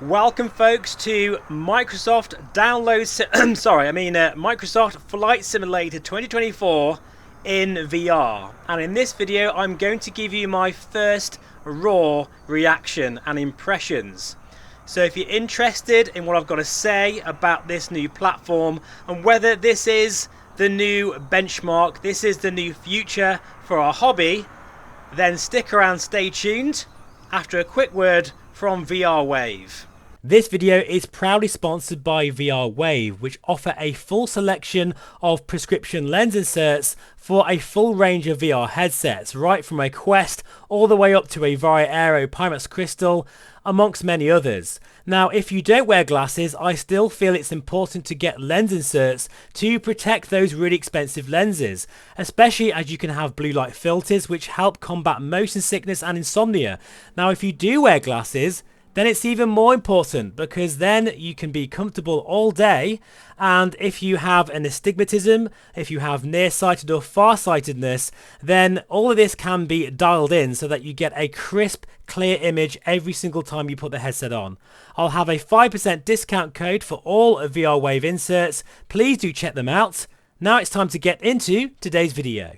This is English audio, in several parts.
Welcome folks to Microsoft Microsoft Flight Simulator 2024 in VR. And in this video I'm going to give you my first raw reaction and impressions. So if you're interested in what I've got to say about this new platform and whether this is the new benchmark, this is the new future for our hobby, then stick around, stay tuned after a quick word from VR Wave. This video is proudly sponsored by VR Wave, which offer a full selection of prescription lens inserts for a full range of VR headsets, right from a Quest all the way up to a Aero Pimax Crystal, amongst many others. Now, if you don't wear glasses, I still feel it's important to get lens inserts to protect those really expensive lenses, especially as you can have blue light filters which help combat motion sickness and insomnia. Now, if you do wear glasses, then it's even more important because then you can be comfortable all day, and if you have an astigmatism, if you have nearsighted or farsightedness, then all of this can be dialed in so that you get a crisp, clear image every single time you put the headset on. I'll have a 5% discount code for all of VR Wave inserts. Please do check them out. Now it's time to get into today's video.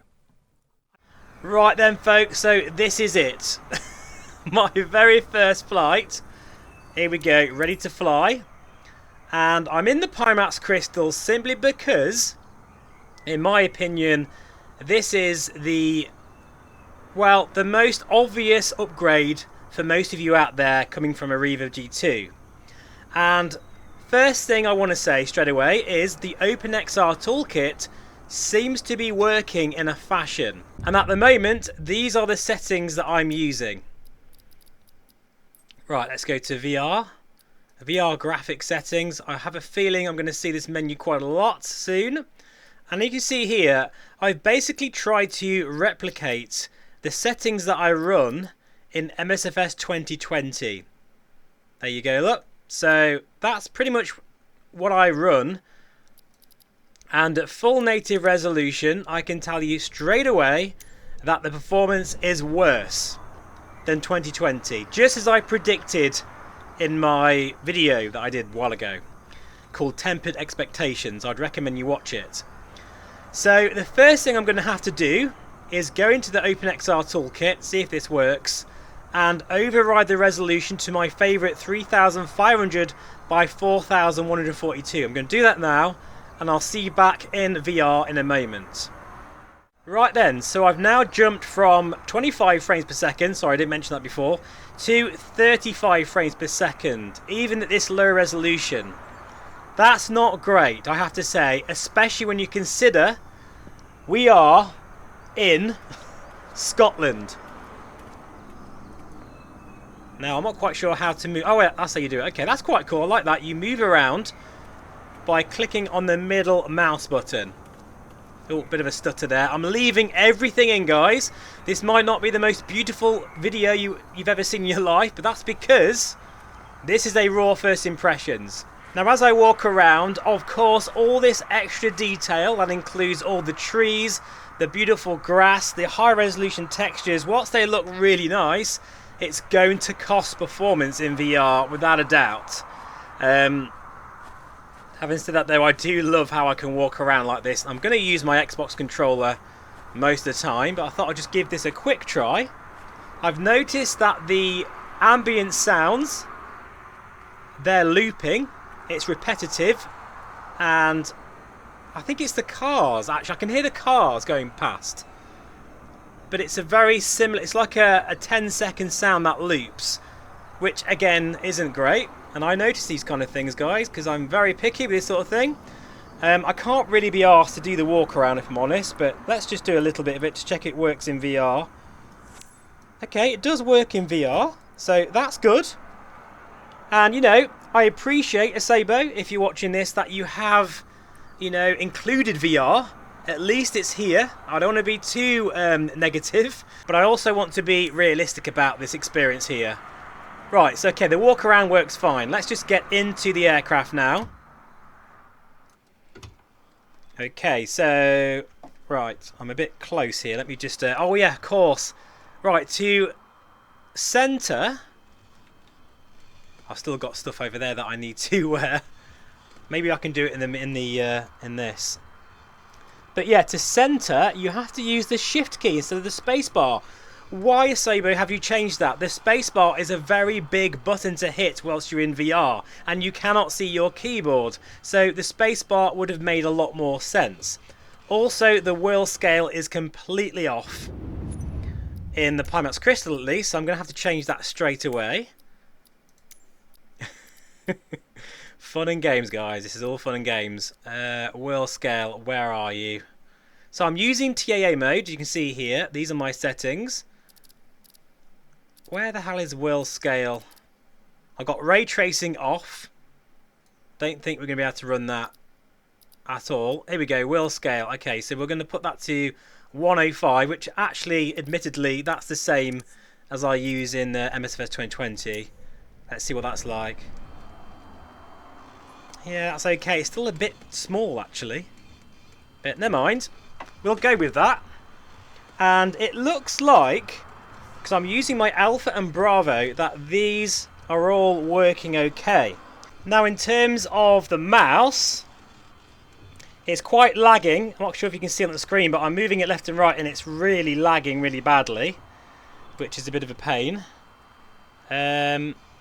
Right then folks, so this is it. My very first flight. Here we go, ready to fly. And I'm in the Pimax Crystal simply because, in my opinion, this is the most obvious upgrade for most of you out there coming from a Revo G2. And first thing I want to say straight away is the OpenXR toolkit seems to be working in a fashion. And at the moment, these are the settings that I'm using. Right, let's go to VR graphic settings. I have a feeling I'm going to see this menu quite a lot soon. And you can see here, I've basically tried to replicate the settings that I run in MSFS 2020. There you go, look. So that's pretty much what I run. And at full native resolution, I can tell you straight away that the performance is worse than 2020, just as I predicted in my video that I did a while ago called Tempered Expectations. I'd recommend you watch it. So the first thing I'm going to have to do is go into the OpenXR toolkit, see if this works, and override the resolution to my favorite 3500 by 4142. I'm going to do that now, and I'll see you back in VR in a moment. Right then, so I've now jumped from 25 frames per second, sorry I didn't mention that before, to 35 frames per second, even at this low resolution. That's not great, I have to say, especially when you consider we are in Scotland. Now, I'm not quite sure how to move. Oh, wait, that's how you do it. Okay, that's quite cool. I like that. You move around by clicking on the middle mouse button. Oh, bit of a stutter there. I'm leaving everything in, guys. This might not be the most beautiful video you've ever seen in your life, but that's because this is a raw first impressions. Now, as I walk around, of course, all this extra detail, that includes all the trees, the beautiful grass, the high resolution textures, whilst they look really nice, it's going to cost performance in VR without a doubt. Having said that though, I do love how I can walk around like this. I'm going to use my Xbox controller most of the time, but I thought I'd just give this a quick try. I've noticed that the ambient sounds, they're looping, it's repetitive, and I think it's the cars, actually. I can hear the cars going past. But it's a very similar, it's like a 10-second sound that loops, which again isn't great. And I notice these kind of things, guys, because I'm very picky with this sort of thing. I can't really be asked to do the walk around, if I'm honest, but let's just do a little bit of it to check it works in VR. Okay, it does work in VR, so that's good. And, you know, I appreciate, Asabo, if you're watching this, that you have, you know, included VR. At least it's here. I don't want to be too negative, but I also want to be realistic about this experience here. Right, so okay, the walk around works fine. Let's just get into the aircraft now. Okay, so, right, I'm a bit close here. Let me just, oh yeah, of course. Right, to center, I've still got stuff over there that I need to maybe I can do it in this. But yeah, to center you have to use the shift key instead of the space bar. Why, Asobo, have you changed that? The space bar is a very big button to hit whilst you're in VR, and you cannot see your keyboard, so the space bar would have made a lot more sense. Also, the whirl scale is completely off in the Pimax Crystal, at least, so I'm going to have to change that straight away. Fun and games, guys. This is all fun and games. Whirl scale, where are you? So I'm using TAA mode, you can see here. These are my settings. Where the hell is whirl scale? I've got ray tracing off. Don't think we're going to be able to run that at all. Here we go, whirl scale. Okay, so we're going to put that to 105, which actually, admittedly, that's the same as I use in MSFS 2020. Let's see what that's like. Yeah, that's okay. It's still a bit small, actually. But never mind. We'll go with that. And it looks like, because I'm using my Alpha and Bravo, that these are all working okay. Now, in terms of the mouse, it's quite lagging. I'm not sure if you can see on the screen, but I'm moving it left and right, and it's really lagging really badly, which is a bit of a pain.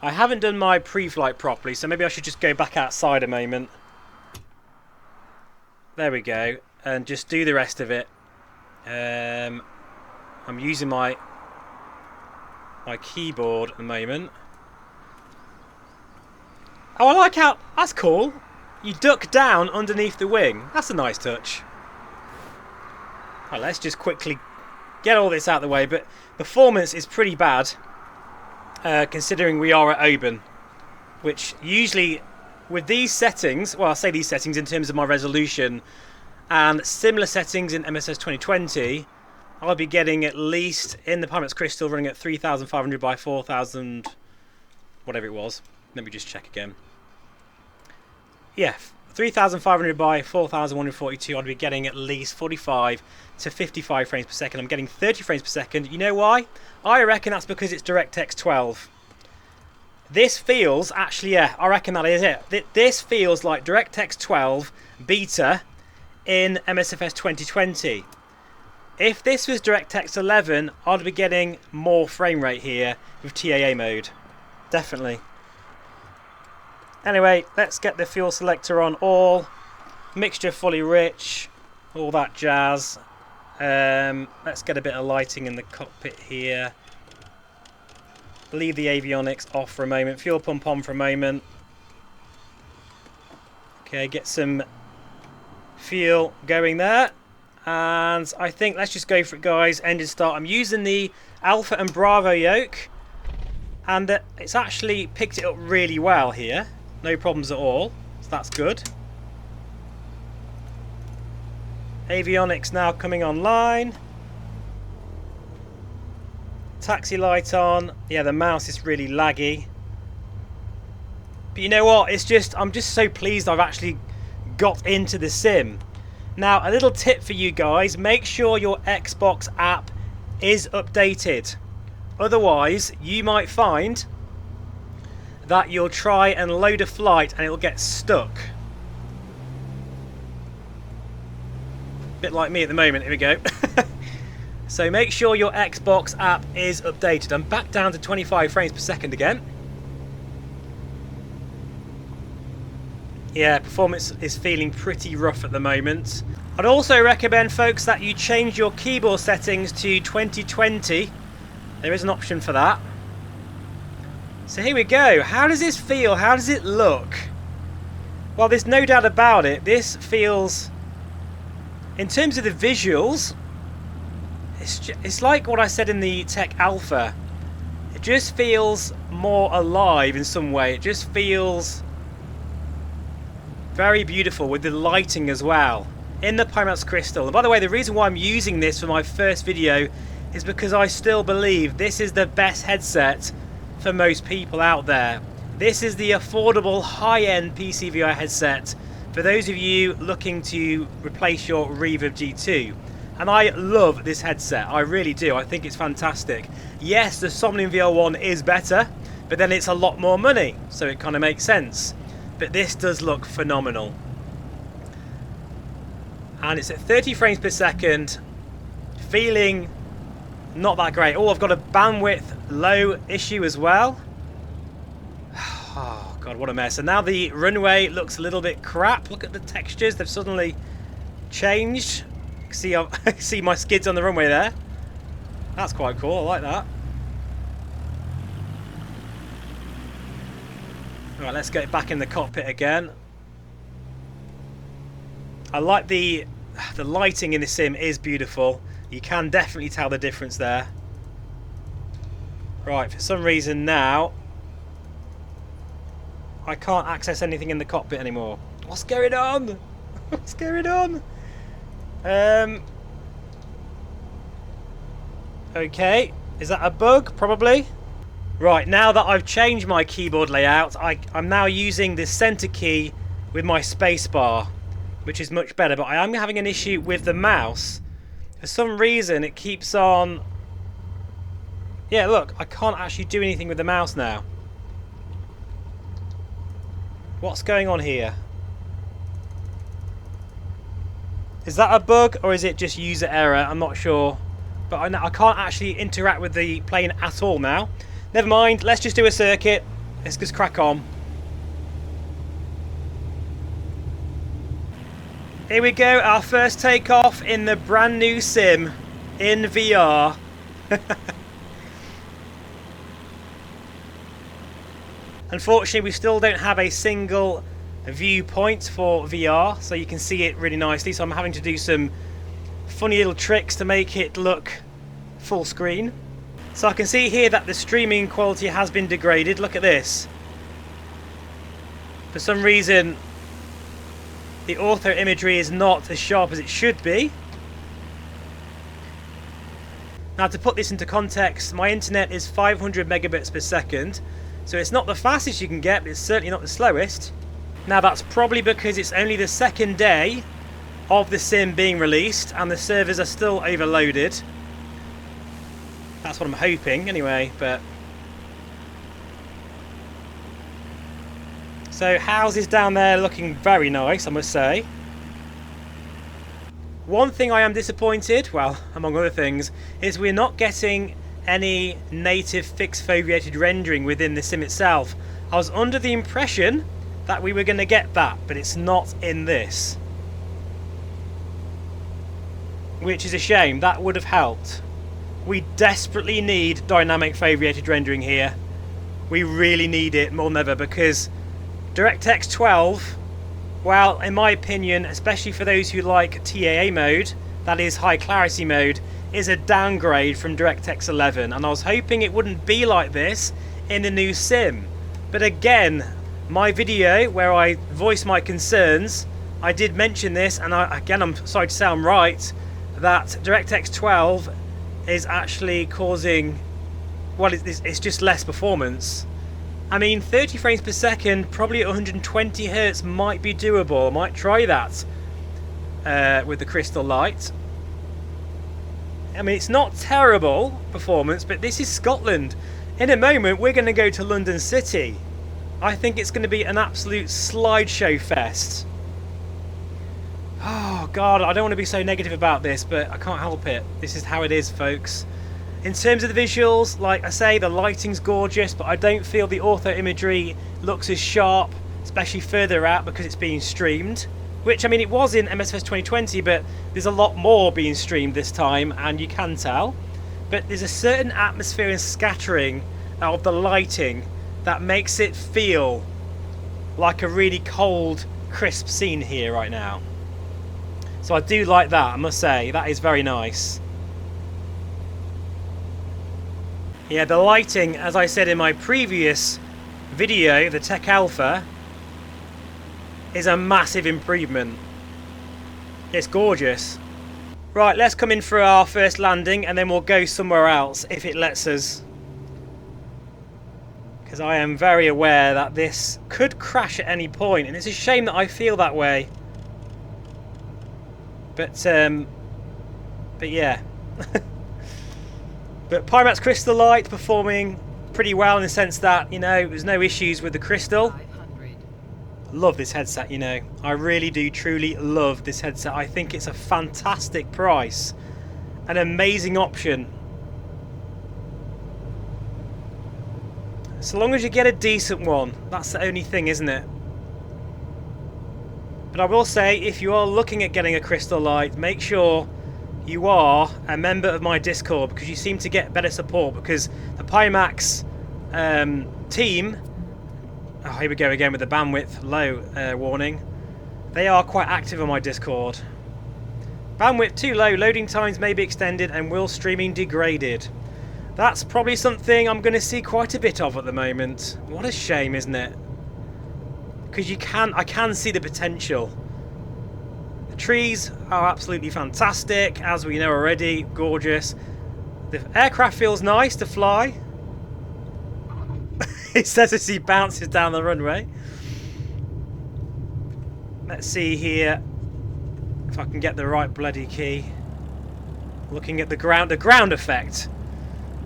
I haven't done my pre-flight properly, so maybe I should just go back outside a moment. There we go, and just do the rest of it. I'm using my keyboard at the moment. Oh, I like how, that's cool. You duck down underneath the wing. That's a nice touch. Right, let's just quickly get all this out of the way, but performance is pretty bad. Considering we are at Oban, which usually with these settings, well, I say these settings in terms of my resolution and similar settings in MSFS 2020, I'll be getting at least in the Pimax Crystal running at 3500 by 4000, whatever it was. Let me just check again. Yeah, 3500 by 4142, I'd be getting at least 45 to 55 frames per second. I'm getting 30 frames per second. You know why? I reckon that's because it's DirectX 12. This feels, actually, yeah, I reckon that is it. This feels like DirectX 12 beta in MSFS 2020. If this was DirectX 11, I'd be getting more frame rate here with TAA mode. Definitely. Anyway, let's get the fuel selector on all. Mixture fully rich. All that jazz. Let's get a bit of lighting in the cockpit here. Leave the avionics off for a moment. Fuel pump on for a moment. Okay, get some fuel going there. And I think let's just go for it, guys. Engine start. I'm using the Alpha and Bravo yoke. And it's actually picked it up really well here. No problems at all. So that's good. Avionics now coming online. Taxi light on. Yeah, the mouse is really laggy. But you know what? It's just, I'm just so pleased I've actually got into the sim. Now, a little tip for you guys. Make sure your Xbox app is updated. Otherwise, you might find that you'll try and load a flight and it'll get stuck. Bit like me at the moment. Here we go. So make sure your Xbox app is updated. I'm back down to 25 frames per second again. Yeah, performance is feeling pretty rough at the moment. I'd also recommend, folks, that you change your keyboard settings to 2020. There is an option for that. So here we go. How does this feel? How does it look? Well, there's no doubt about it. This feels, in terms of the visuals, it's like what I said in the Tech Alpha. It just feels more alive in some way. It just feels very beautiful with the lighting as well in the Pimax Crystal. And by the way, the reason why I'm using this for my first video is because I still believe this is the best headset for most people out there. This is the affordable high-end PC VR headset for those of you looking to replace your Reverb G2. And I love this headset, I really do. I think it's fantastic. Yes, the Somnium VR1 is better, but then it's a lot more money, so it kind of makes sense. But this does look phenomenal. And it's at 30 frames per second, feeling not that great. Oh, I've got a bandwidth low issue as well. Oh god, what a mess. And now the runway looks a little bit crap. Look at the textures, they've suddenly changed. See, I see my skids on the runway there. That's quite cool, I like that. Alright, let's get back in the cockpit again. I like the lighting in the sim is beautiful. You can definitely tell the difference there. Right, for some reason now I can't access anything in the cockpit anymore. What's going on? What's going on? Okay, is that a bug? Probably. Right, now that I've changed my keyboard layout, I'm now using the center key with my spacebar, which is much better, but I am having an issue with the mouse. For some reason it keeps on... Yeah, look, I can't actually do anything with the mouse now. What's going on here? Is that a bug or is it just user error? I'm not sure. But I can't actually interact with the plane at all now. Never mind, let's just do a circuit. Let's just crack on. Here we go, our first takeoff in the brand new sim in VR. Unfortunately, we still don't have a single viewpoint for VR, so you can see it really nicely. So I'm having to do some funny little tricks to make it look full screen. So I can see here that the streaming quality has been degraded. Look at this. For some reason, the ortho imagery is not as sharp as it should be. Now, to put this into context, my internet is 500 megabits per second. So it's not the fastest you can get, but it's certainly not the slowest. Now that's probably because it's only the second day of the sim being released and the servers are still overloaded. That's what I'm hoping anyway, but... So houses down there looking very nice, I must say. One thing I am disappointed, well, among other things, is we're not getting any native fixed foveated rendering within the sim itself. I was under the impression that we were going to get that, but it's not in this. Which is a shame, that would have helped. We desperately need dynamic foveated rendering here. We really need it more than ever, because DirectX 12, well, in my opinion, especially for those who like TAA mode, that is high clarity mode, is a downgrade from DirectX 11, and I was hoping it wouldn't be like this in the new sim. But again, my video where I voiced my concerns, I did mention this, and again I'm sorry to say I'm right, that DirectX 12 is actually causing, well, it's just less performance. I mean, 30 frames per second, probably at 120 Hz might be doable. I might try that with the crystal light. I mean, it's not terrible performance, but this is Scotland. In a moment, we're going to go to London City. I think it's going to be an absolute slideshow fest. Oh, God, I don't want to be so negative about this, but I can't help it. This is how it is, folks. In terms of the visuals, like I say, the lighting's gorgeous, but I don't feel the ortho imagery looks as sharp, especially further out because it's being streamed. Which, I mean, it was in MSFS 2020, but there's a lot more being streamed this time, and you can tell. But there's a certain atmosphere and scattering of the lighting that makes it feel like a really cold, crisp scene here right now. So I do like that, I must say. That is very nice. Yeah, the lighting, as I said in my previous video, the Tech Alpha, is a massive improvement. It's gorgeous. Right, let's come in for our first landing and then we'll go somewhere else if it lets us. Because I am very aware that this could crash at any point, and it's a shame that I feel that way. But yeah. But Pimax Crystal Light performing pretty well in the sense that, you know, there's no issues with the crystal. Love this headset, you know. I really do truly love this headset. I think it's a fantastic price. An amazing option. So long as you get a decent one, that's the only thing, isn't it? But I will say, if you are looking at getting a crystal light, make sure you are a member of my Discord, because you seem to get better support, because the Pimax team, oh, here we go again with the bandwidth low warning, they are quite active on my Discord. Bandwidth too low, loading times may be extended and will streaming degraded. That's probably something I'm going to see quite a bit of at the moment. What a shame, isn't it? Because I can see the potential. The trees are absolutely fantastic, as we know already, gorgeous. The aircraft feels nice to fly. It says as he bounces down the runway. Let's see here if I can get the right bloody key. Looking at the ground effect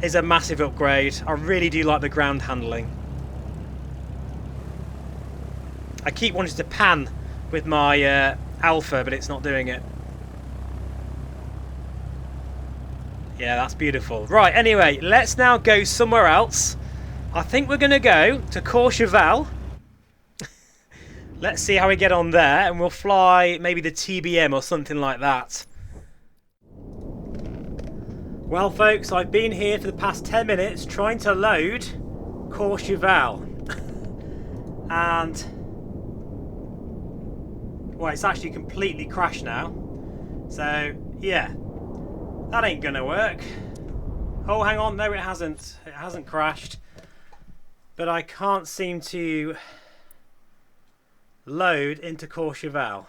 is a massive upgrade. I really do like the ground handling. I keep wanting to pan with my Alpha, but it's not doing it. Yeah, that's beautiful. Right, anyway, let's now go somewhere else. I think we're going to go to Courchevel. Let's see how we get on there, and we'll fly maybe the TBM or something like that. Well, folks, I've been here for the past 10 minutes trying to load Courchevel. And well, it's actually completely crashed now. So, yeah, that ain't gonna work. Oh, hang on, no it hasn't. It hasn't crashed. But I can't seem to load into Courchevel.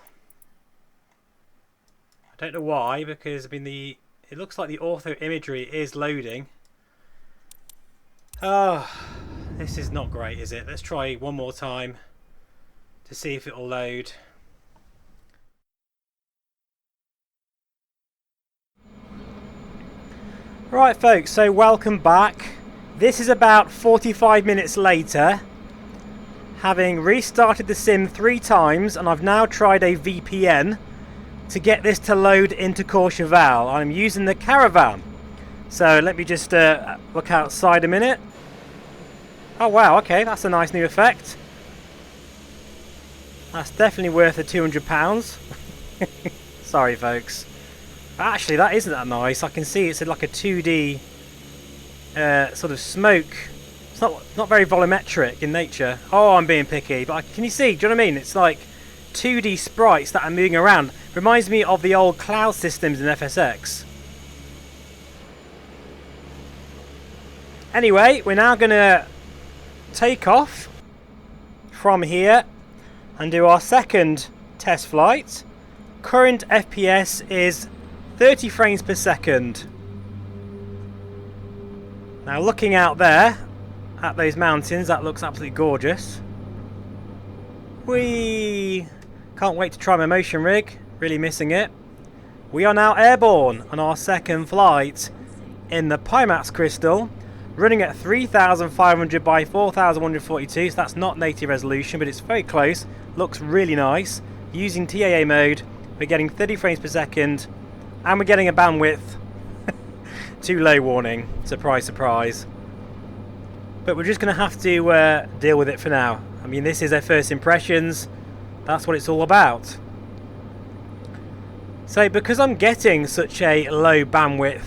I don't know why, because I mean it looks like the ortho imagery is loading. Oh, this is not great, is it? Let's try one more time to see if it'll load. Right, folks, so welcome back. This is about 45 minutes later, having restarted the sim 3 times, and I've now tried a VPN to get this to load into Courchevel. I'm using the Caravan. So let me just look outside a minute. Oh wow, okay, that's a nice new effect. That's definitely worth the £200. Sorry folks. Actually, that isn't that nice. I can see it's like a 2D sort of smoke. It's not very volumetric in nature. Oh, I'm being picky, but can you see? Do you know what I mean? It's like 2D sprites that are moving around. Reminds me of the old cloud systems in FSX. Anyway, we're now going to take off from here and do our second test flight. Current FPS is 30 frames per second. Now looking out there at those mountains, that looks absolutely gorgeous. Whee! Can't wait to try my motion rig. Really missing it. We are now airborne on our second flight in the Pimax crystal, running at 3500 by 4142, so that's not native resolution, but it's very close. Looks really nice. Using TAA mode, we're getting 30 frames per second, and we're getting a bandwidth too low warning. Surprise, surprise. But we're just going to have to deal with it for now. I mean, this is our first impressions. That's what it's all about. So because I'm getting such a low bandwidth,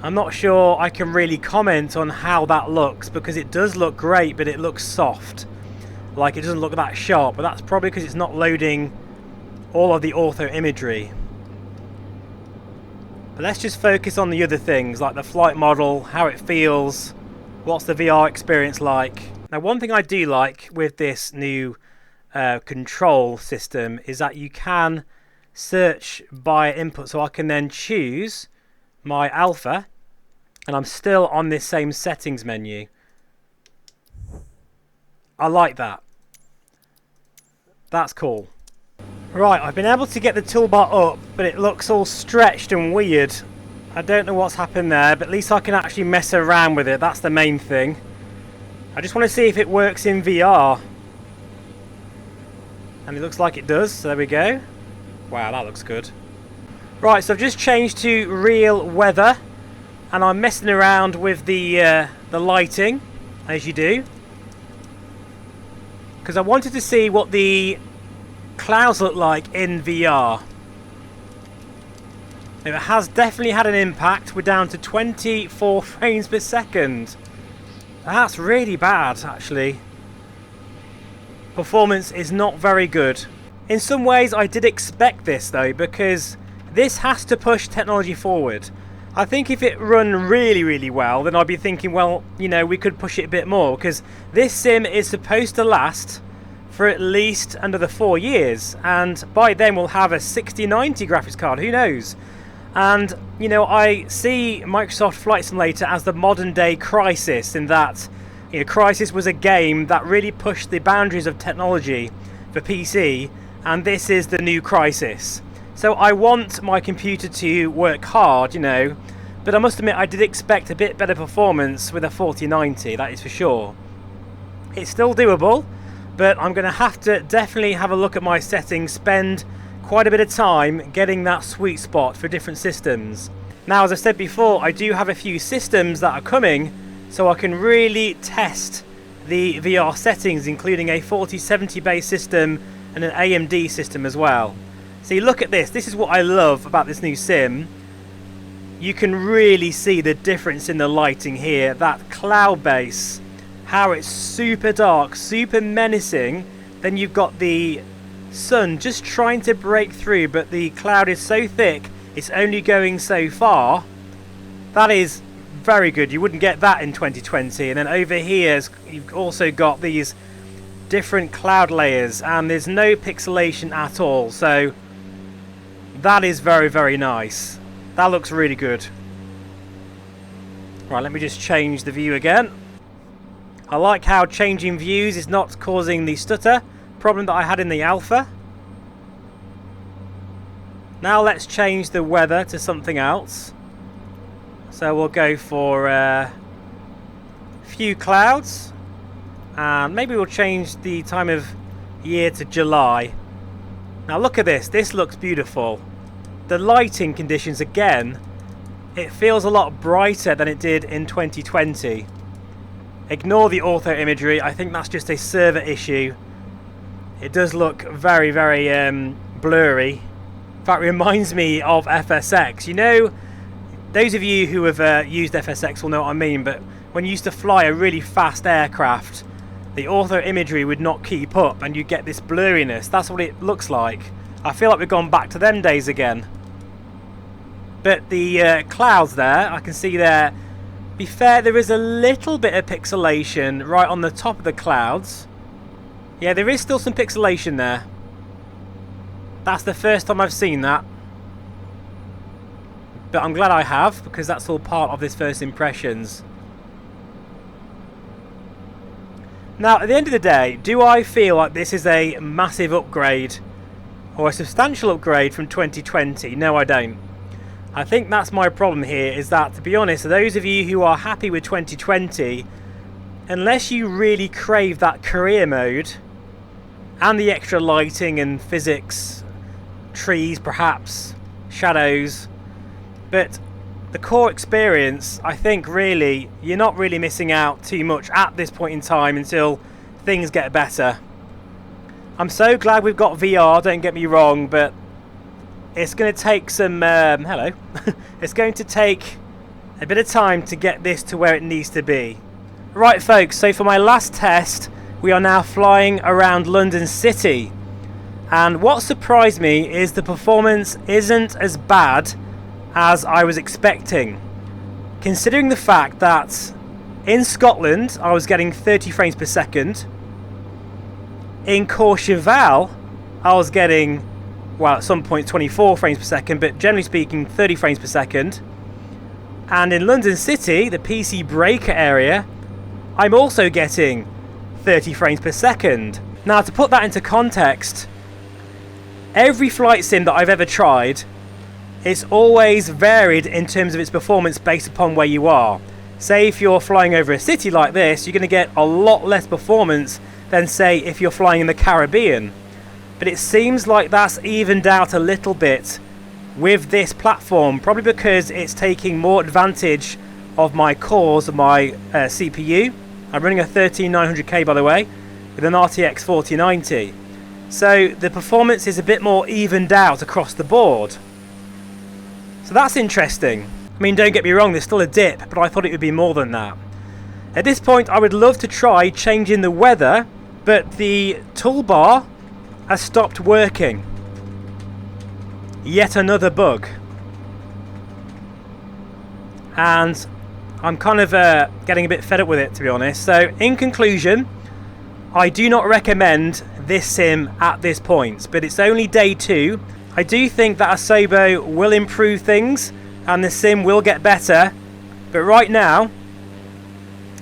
I'm not sure I can really comment on how that looks, because it does look great, but it looks soft. Like, it doesn't look that sharp, but that's probably because it's not loading all of the ortho imagery. But let's just focus on the other things, like the flight model, how it feels, what's the VR experience like. Now, one thing I do like with this new control system is that you can search by input, so I can then choose my alpha, and I'm still on this same settings menu. I like that. That's cool. Right, I've been able to get the toolbar up, but it looks all stretched and weird. I don't know what's happened there, but at least I can actually mess around with it. That's the main thing. I just want to see if it works in VR. And it looks like it does, so there we go. Wow, that looks good. Right, so I've just changed to real weather. And I'm messing around with the lighting, as you do. Because I wanted to see what the clouds look like in VR. It has definitely had an impact. We're down to 24 frames per second. That's really bad, actually. Performance is not very good. In some ways, I did expect this, though, because this has to push technology forward. I think if it run really, really well, then I'd be thinking, well, you know, we could push it a bit more, because this sim is supposed to last for at least another 4 years, and by then we'll have a 6090 graphics card, who knows? And, you know, I see Microsoft Flight Simulator as the modern day Crysis, in that, you know, Crysis was a game that really pushed the boundaries of technology for PC, and this is the new Crysis. So I want my computer to work hard, you know, but I must admit I did expect a bit better performance with a 4090, that is for sure. It's still doable, but I'm going to have to definitely have a look at my settings, spend quite a bit of time getting that sweet spot for different systems. Now, as I said before, I do have a few systems that are coming, so I can really test the VR settings, including a 4070 based system and an AMD system as well. See, look at this. This is what I love about this new sim. You can really see the difference in the lighting here. That cloud base, how it's super dark, super menacing. Then you've got the sun just trying to break through, but the cloud is so thick, it's only going so far. That is very good. You wouldn't get that in 2020. And then over here, you've also got these different cloud layers, and there's no pixelation at all. So that is very, very nice. That looks really good. Right, let me just change the view again. I like how changing views is not causing the stutter problem that I had in the alpha. Now let's change the weather to something else. So we'll go for a few clouds, and maybe we'll change the time of year to July. Now look at this. This looks beautiful. The lighting conditions, again, it feels a lot brighter than it did in 2020. Ignore the ortho imagery. I think that's just a server issue. It does look very, very blurry. In fact, it reminds me of FSX. You know, those of you who have used FSX will know what I mean, but when you used to fly a really fast aircraft, the ortho imagery would not keep up and you get this blurriness. That's what it looks like. I feel like we've gone back to them days again. But the clouds there, I can see there, be fair, there is a little bit of pixelation right on the top of the clouds. Yeah, there is still some pixelation there. That's the first time I've seen that. But I'm glad I have, because that's all part of this first impressions. Now, at the end of the day, do I feel like this is a massive upgrade or a substantial upgrade from 2020? No, I don't. I think that's my problem here, is that, to be honest, those of you who are happy with 2020, unless you really crave that career mode and the extra lighting and physics, trees perhaps, shadows, but the core experience, I think really, you're not really missing out too much at this point in time until things get better. I'm so glad we've got VR, don't get me wrong, but it's going to take some, hello, it's going to take a bit of time to get this to where it needs to be. Right folks, so for my last test, we are now flying around London City. And what surprised me is the performance isn't as bad as I was expecting. Considering the fact that in Scotland, I was getting 30 frames per second. In Courchevel, I was getting, well, at some point 24 frames per second, but generally speaking 30 frames per second. And in London City, the PC breaker area, I'm also getting 30 frames per second. Now, to put that into context, every flight sim that I've ever tried, it's always varied in terms of its performance based upon where you are. Say if you're flying over a city like this, you're going to get a lot less performance than say if you're flying in the Caribbean. But it seems like that's evened out a little bit with this platform, probably because it's taking more advantage of my cores, of my CPU. I'm running a 13900K, by the way, with an RTX 4090. So the performance is a bit more evened out across the board. So that's interesting. I mean, don't get me wrong, there's still a dip, but I thought it would be more than that. At this point, I would love to try changing the weather, but the toolbar has stopped working. Yet another bug. And I'm kind of getting a bit fed up with it, to be honest. So in conclusion, I do not recommend this sim at this point, but it's only day 2. I do think that Asobo will improve things and the sim will get better, but right now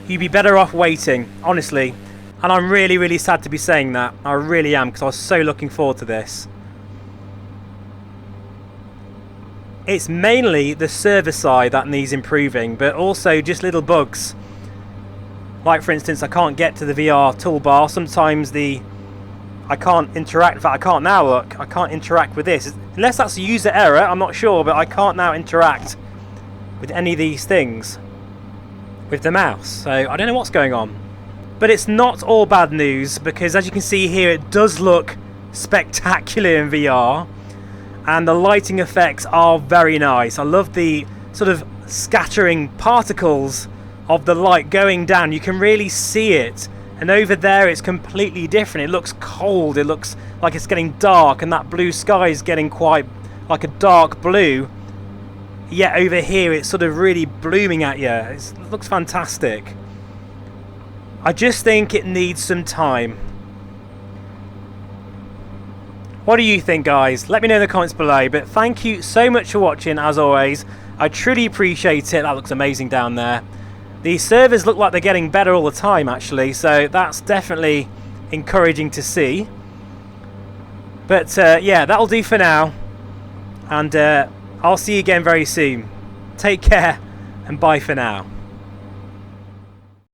you'd be better off waiting, honestly. And I'm really, really sad to be saying that. I really am, because I was so looking forward to this. It's mainly the server side that needs improving, but also just little bugs. Like, for instance, I can't get to the VR toolbar. Sometimes I can't interact. In fact, I can't now, look. I can't interact with this. Unless that's a user error, I'm not sure, but I can't now interact with any of these things with the mouse. So I don't know what's going on. But it's not all bad news, because as you can see here, it does look spectacular in VR. And the lighting effects are very nice. I love the sort of scattering particles of the light going down. You can really see it. And over there it's completely different. It looks cold. It looks like it's getting dark, and that blue sky is getting quite like a dark blue. Yet over here it's sort of really blooming at you. It looks fantastic. I just think it needs some time. What do you think, guys? Let me know in the comments below. But thank you so much for watching, as always. I truly appreciate it. That looks amazing down there. The servers look like they're getting better all the time, actually. So that's definitely encouraging to see. But yeah, that'll do for now. And I'll see you again very soon. Take care and bye for now.